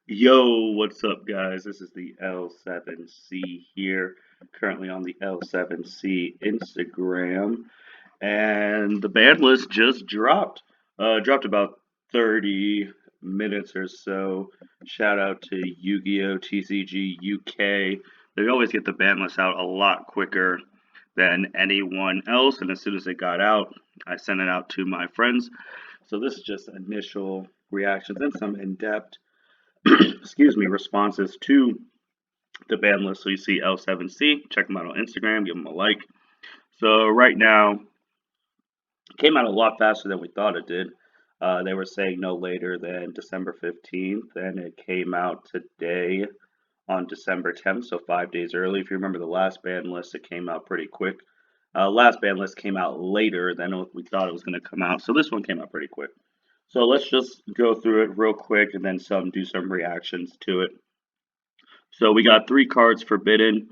Yo, what's up, guys? This is the L7C here, currently on the L7C Instagram, and the ban list just dropped. Dropped about 30 minutes or so. Shout out to Yu-Gi-Oh TCG UK. They always get the ban list out a lot quicker than anyone else, and as soon as it got out, I sent it out to my friends. So this is just initial reactions and some in-depth excuse me, responses to the ban list. So you see L7C, check them out on Instagram, give them a like. So right now, it came out a lot faster than we thought it did. They were saying no later than December 15th, and it came out today on December 10th, so 5 days early. If you remember the last ban list, it came out pretty quick. Last ban list came out later than we thought it was going to come out, so this one came out pretty quick. So let's just go through it real quick and then do some reactions to it. So we got three cards: Forbidden,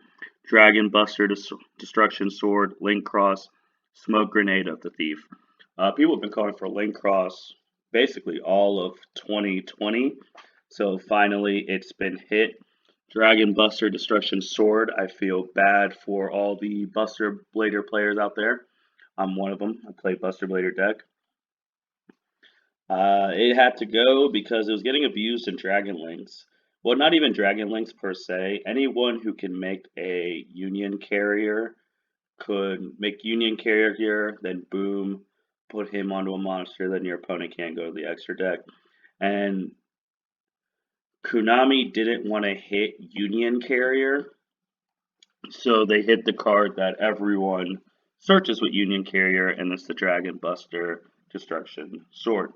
Dragon Buster, Destruction Sword, Link Cross, Smoke Grenade of the Thief. People have been calling for Link Cross basically all of 2020. So finally it's been hit. Dragon Buster, Destruction Sword. I feel bad for all the Buster Blader players out there. I'm one of them. I play Buster Blader deck. It had to go because it was getting abused in Dragon Links. Well, not even Dragon Links per se. Anyone who can make a Union carrier could make Union carrier, then boom, put him onto a monster, then your opponent can't go to the extra deck. And Konami didn't want to hit Union carrier, so they hit the card that everyone searches with Union carrier, and it's the Dragon Buster Destruction Sword.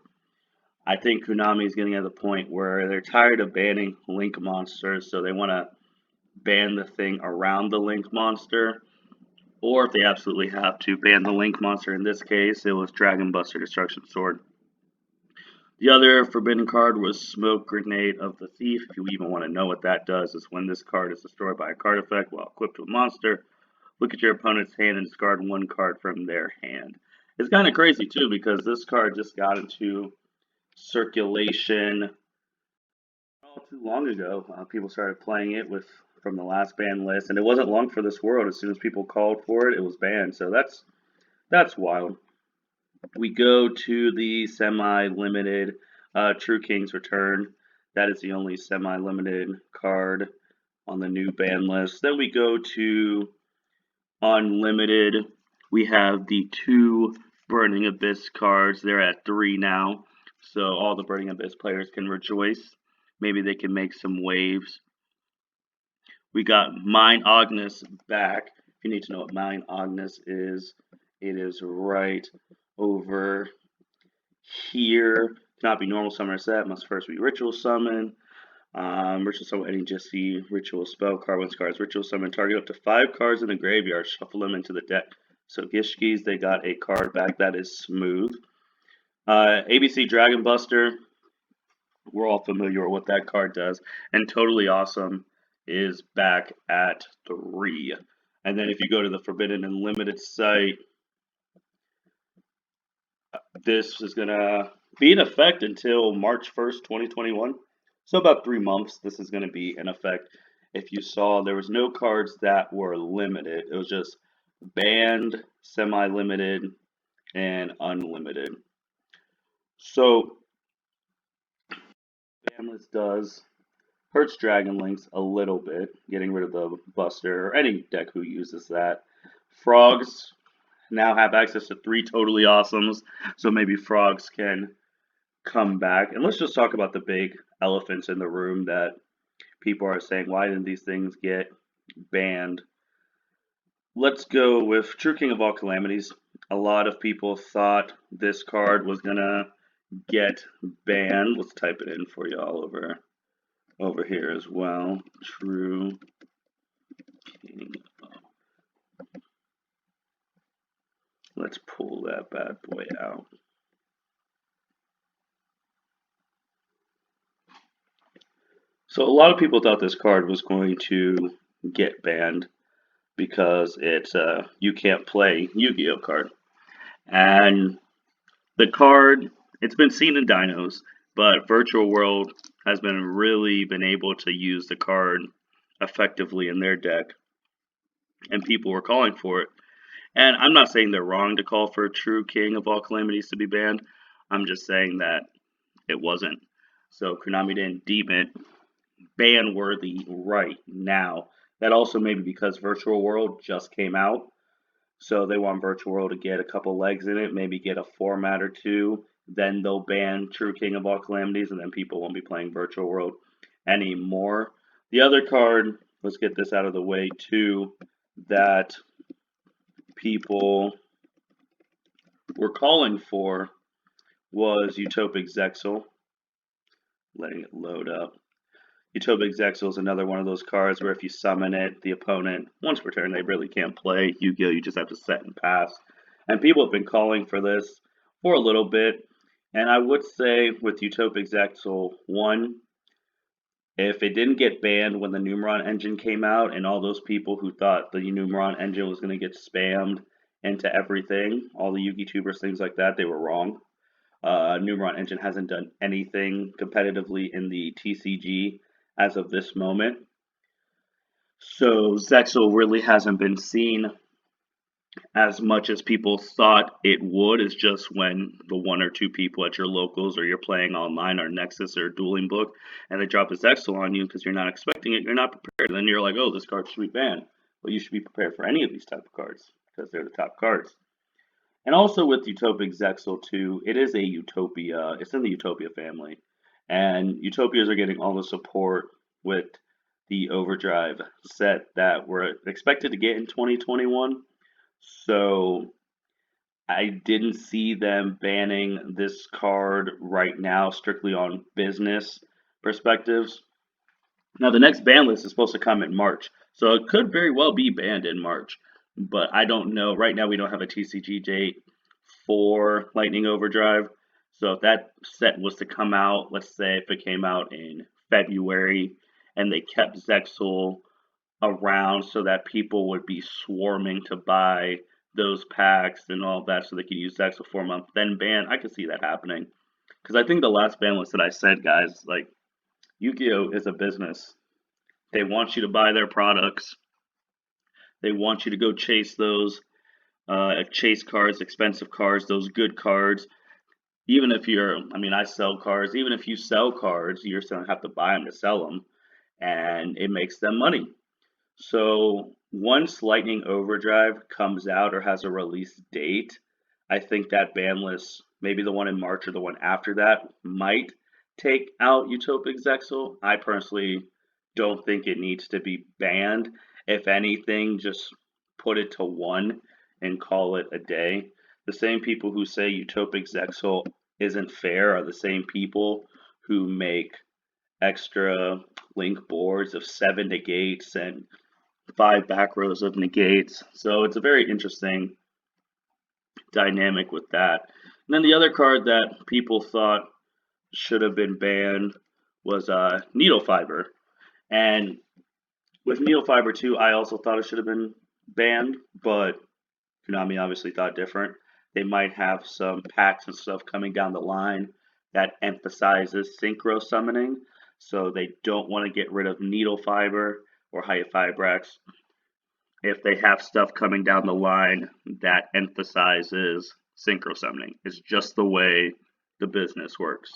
I think Konami is getting at the point where they're tired of banning Link monsters, so they want to ban the thing around the Link monster. Or if they absolutely have to, ban the Link monster. In this case, it was Dragon Buster Destruction Sword. The other forbidden card was Smoke Grenade of the Thief. If you even want to know what that does, is when this card is destroyed by a card effect while equipped to a monster, look at your opponent's hand and discard one card from their hand. It's kind of crazy too because this card just got into circulation not too long ago. People started playing it from the last ban list, and it wasn't long for this world. As soon as people called for it, it was banned. So that's wild. We go to the semi-limited True King's Return. That is the only semi-limited card on the new ban list. Then we go to Unlimited. We have the two Burning Abyss cards. They're at 3 now. So all the Burning Abyss players can rejoice. Maybe they can make some waves. We got Mine Agnes back. If you need to know what Mine Agnes is, it is right over here. Cannot be normal summon set. Must first be ritual summon. Ritual summon any just the ritual spell card. Once cards ritual summon, target up to 5 cards in the graveyard. Shuffle them into the deck. So Gishkis, they got a card back that is smooth. ABC Dragon Buster. We're all familiar with what that card does. And Totally Awesome is back at 3. And then if you go to the Forbidden and Limited site, this is going to be in effect until March 1st, 2021. So about 3 months this is going to be in effect. If you saw, there was no cards that were limited. It was just banned, semi-limited, and unlimited. So Banlist does hurts Dragon Links a little bit, getting rid of the Buster, or any deck who uses that. Frogs now have access to 3 Totally Awesomes, so maybe Frogs can come back. And let's just talk about the big elephants in the room that people are saying, why didn't these things get banned? Let's go with True King of All Calamities. A lot of people thought this card was going to get banned. Let's type it in for y'all over here as well. True King. Let's pull that bad boy out. So a lot of people thought this card was going to get banned because it's a you can't play Yu-Gi-Oh card. And the card, it's been seen in Dinos, but Virtual World has really been able to use the card effectively in their deck, and people were calling for it. And I'm not saying they're wrong to call for a true King of all calamities to be banned. I'm just saying that it wasn't. So Konami didn't deem it ban worthy right now. That also may be because Virtual World just came out. So they want Virtual World to get a couple legs in it, maybe get a format or two. Then they'll ban True King of All Calamities, and then people won't be playing Virtual World anymore. The other card, let's get this out of the way too, that people were calling for was Utopic Zexal. Letting it load up. Utopic Zexal is another one of those cards where if you summon it, the opponent, once per turn, they really can't play Yu-Gi-Oh! You just have to set and pass. And people have been calling for this for a little bit. And I would say with Utopic Zexal 1, if it didn't get banned when the Numeron engine came out, and all those people who thought the Numeron engine was going to get spammed into everything, all the Yugi tubers, things like that, they were wrong. Numeron engine hasn't done anything competitively in the TCG as of this moment. So Zexal really hasn't been seen as much as people thought it would. It's just when the one or two people at your locals or you're playing online or Nexus or Dueling Book and they drop a Zexal on you because you're not expecting it, you're not prepared. And then you're like, oh, this card should be banned. Well, you should be prepared for any of these type of cards because they're the top cards. And also with Utopic Zexal 2, it is a Utopia. It's in the Utopia family. And Utopias are getting all the support with the Overdrive set that we're expected to get in 2021. So I didn't see them banning this card right now strictly on business perspectives. Now the next ban list is supposed to come in March. So it could very well be banned in March. But I don't know. Right now we don't have a TCG date for Lightning Overdrive. So if that set was to come out, let's say if it came out in February and they kept Zexal around so that people would be swarming to buy those packs and all that so they could use Zexal for a month, then ban, I could see that happening. Because I think the last ban list that I said, guys, like, Yu-Gi-Oh! Is a business. They want you to buy their products. They want you to go chase those chase cards, expensive cards, those good cards. Even if I sell cards. Even if you sell cards, you're still gonna have to buy them to sell them, and it makes them money. So once Lightning Overdrive comes out or has a release date, I think that ban list, maybe the one in March or the one after that, might take out Utopic Zexal. I personally don't think it needs to be banned. If anything, just put it to 1 and call it a day. The same people who say Utopic Zexal isn't fair are the same people who make extra link boards of 7 negates and 5 back rows of negates. So it's a very interesting dynamic with that. And then the other card that people thought should have been banned was Needle Fiber. And with Needle Fiber 2, I also thought it should have been banned, but Konami obviously thought different. They might have some packs and stuff coming down the line that emphasizes synchro summoning, so they don't want to get rid of Needle Fiber or Fibrax if they have stuff coming down the line that emphasizes synchro summoning. It's just the way the business works.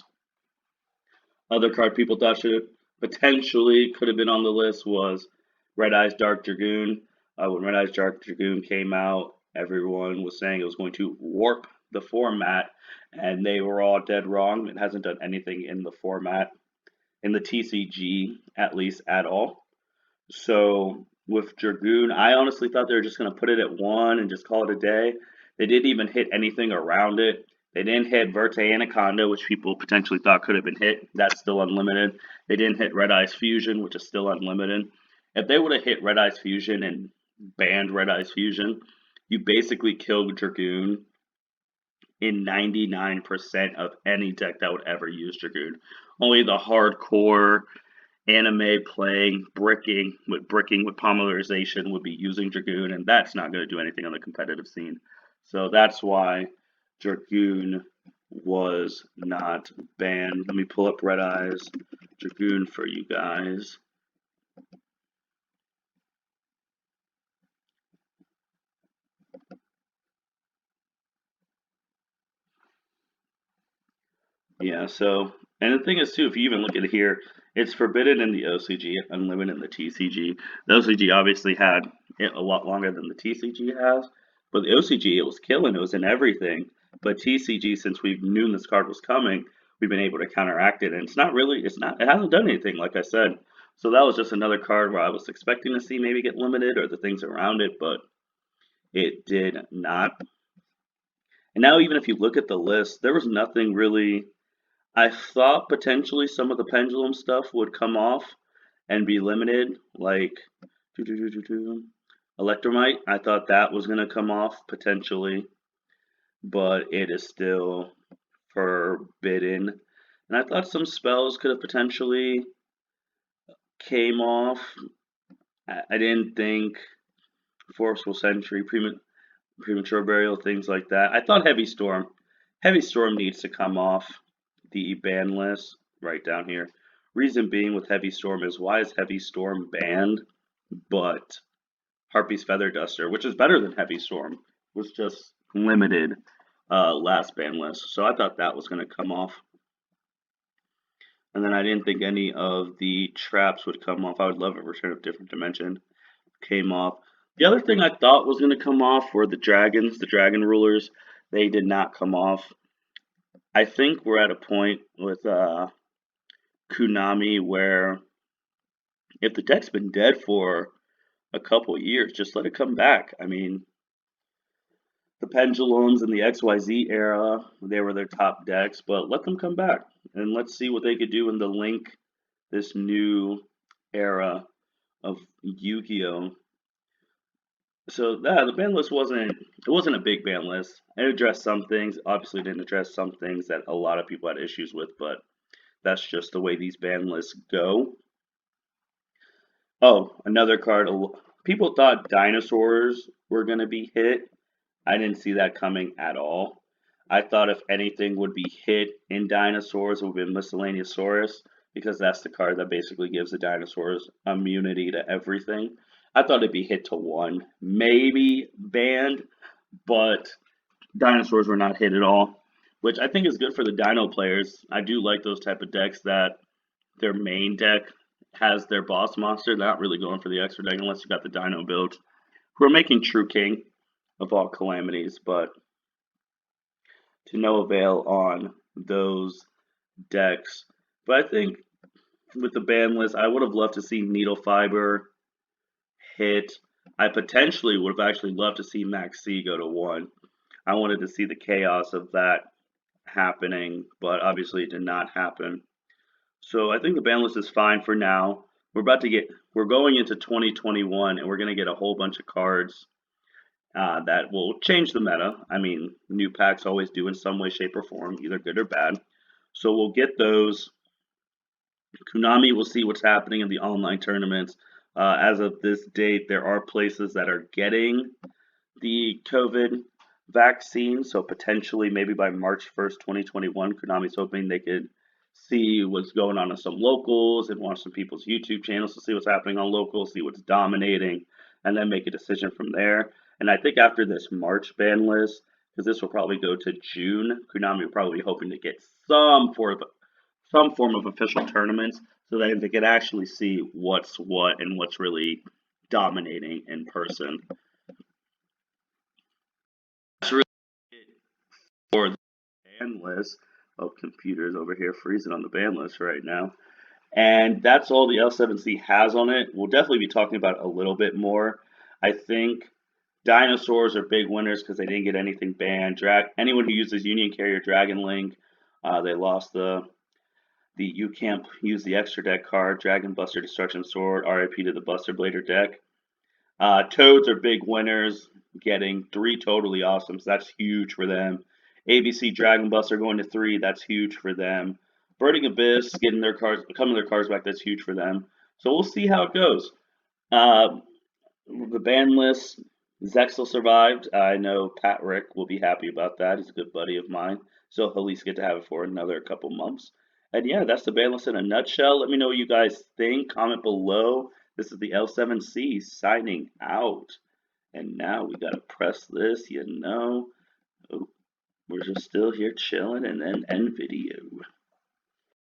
Other card people thought should potentially could have been on the list was Red Eyes Dark Dragoon. When Red Eyes Dark Dragoon came out, everyone was saying it was going to warp the format, and they were all dead wrong. It hasn't done anything in the format, in the TCG at least, at all. So with Dragoon, I honestly thought they were just going to put it at 1 and just call it a day. They didn't even hit anything around it. They didn't hit Verte Anaconda, which people potentially thought could have been hit. That's still unlimited. They didn't hit Red Eyes Fusion, which is still unlimited. If they would have hit Red Eyes Fusion and banned Red Eyes Fusion, you basically killed Dragoon in 99% of any deck that would ever use Dragoon. Only the hardcore anime playing bricking with polymerization would be using Dragoon, and that's not going to do anything on the competitive scene. So that's why Dragoon was not banned. Let me pull up Red Eyes Dragoon for you guys. Yeah, so, and the thing is too, if you even look at it here, it's forbidden in the OCG, unlimited in the TCG. The OCG obviously had it a lot longer than the TCG has, but the OCG, it was killing, it was in everything. But TCG, since we knew this card was coming, we've been able to counteract it, and it's not really, it hasn't done anything, like I said. So that was just another card where I was expecting to see maybe get limited or the things around it, but it did not. And now even if you look at the list, there was nothing really. I thought potentially some of the pendulum stuff would come off and be limited, like Electromite. I thought that was going to come off potentially, but it is still forbidden. And I thought some spells could have potentially came off. I didn't think Forceful Sentry, Premature Burial, things like that. I thought Heavy Storm. Heavy Storm needs to come off the ban list right down here. Reason being with Heavy Storm is why is Heavy Storm banned, but Harpy's Feather Duster, which is better than Heavy Storm, was just limited last ban list. So I thought that was going to come off. And then I didn't think any of the traps would come off. I would love a Return of Different Dimension came off. The other thing I thought was going to come off were the dragons, the dragon rulers. They did not come off. I think we're at a point with Konami where if the deck's been dead for a couple years, just let it come back. I mean, the Pendulums in the XYZ era, they were their top decks, but let them come back and let's see what they could do in the Link, this new era of Yu-Gi-Oh! So the ban list wasn't a big ban list. It addressed some things. Obviously, it didn't address some things that a lot of people had issues with, but that's just the way these ban lists go. Oh, another card. People thought dinosaurs were going to be hit. I didn't see that coming at all. I thought if anything would be hit in dinosaurs, it would be Miscellaneousaurus, because that's the card that basically gives the dinosaurs immunity to everything. I thought it'd be hit to one, maybe banned, but dinosaurs were not hit at all, which I think is good for the dino players. I do like those type of decks that their main deck has their boss monster. They're not really going for the extra deck unless you got the dino build. We're making True King of all calamities, but to no avail on those decks. But I think with the ban list, I would have loved to see Needle Fiber hit. I potentially would have actually loved to see Max C go to 1. I wanted to see the chaos of that happening, but obviously it did not happen. So I think the ban list is fine for now. We're going into 2021 and we're going to get a whole bunch of cards that will change the meta. I mean, new packs always do in some way, shape, or form, either good or bad. So we'll get those. Konami will see what's happening in the online tournaments. As of this date, there are places that are getting the COVID vaccine. So potentially, maybe by March 1st, 2021, Konami's hoping they could see what's going on in some locals and watch some people's YouTube channels to see what's happening on locals, see what's dominating, and then make a decision from there. And I think after this March ban list, because this will probably go to June, Konami will probably be hoping to get some form of official tournaments so that they can actually see what's what and what's really dominating in person. That's really it for the ban list. Oh, computers over here freezing on the ban list right now. And that's all the L7C has on it. We'll definitely be talking about it a little bit more. I think dinosaurs are big winners because they didn't get anything banned. Anyone who uses Union Carrier Dragon Link, they lost the you can't use the extra deck card, Dragon Buster Destruction Sword, RIP to the Buster Blader deck. Toads are big winners, getting 3 totally awesomes. That's huge for them. ABC Dragon Buster going to 3. That's huge for them. Burning Abyss getting their cards back. That's huge for them. So we'll see how it goes. The ban list, Zexel survived. I know Pat Rick will be happy about that. He's a good buddy of mine. So he'll at least get to have it for another couple months. And yeah, that's the ban list in a nutshell. Let me know what you guys think. Comment below. This is the L7C signing out. And now we gotta press this, you know. Oh, we're just still here chilling and then end video.